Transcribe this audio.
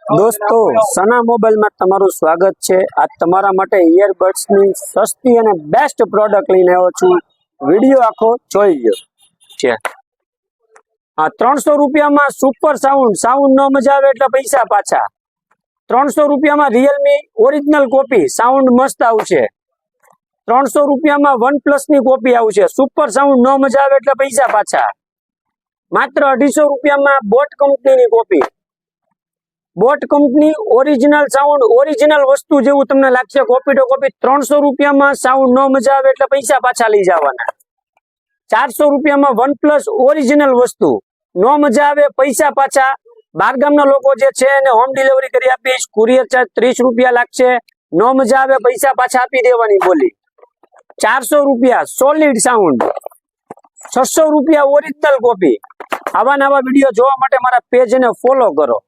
દોસ્તો સના મોબાઈલ માં તમારું સ્વાગત છે। આજ તમારા માટે ઇયરબડ્સ ની સસ્તી અને બેસ્ટ પ્રોડક્ટ લઈને આવ્યો છું। વિડિયો આખો જોઈ લો છે। આ 300 રૂપિયામાં સુપર સાઉન્ડ નો મજા આવે એટલે પૈસા પાછા। 300 રૂપિયામાં Realme ઓરિજિનલ કોપી સાઉન્ડ મસ્ત આવશે। 300 રૂપિયામાં OnePlus ની કોપી આવશે। સુપર સાઉન્ડ નો મજા આવે એટલે પૈસા પાછા। માત્ર 250 રૂપિયામાં બોટ કંપનીની copy, boat company original sound original વસ્તુ જેવું તમને લાગશે કોપી ટુ કોપી। 300 રૂપિયામાં સાઉન્ડ નો મજા આવે એટલે પૈસા પાછા લઈ જવાના। 400 રૂપિયામાં OnePlus ઓરિજિનલ વસ્તુ નો મજા આવે પૈસા પાછા। બારગામના લોકો જે છે એને હોમ ડિલિવરી કરી આપીશ। કુરિયર ચાર્જ 30 રૂપિયા લાગશે। નો મજા આવે પૈસા પાછા આપી દેવાની બોલી। 400 રૂપિયા સોલિડ સાઉન્ડ, 600 રૂપિયા ઓરિજિનલ કોપી। આવા નવા વિડીયો જોવા માટે મારા પેજને ફોલો કરો।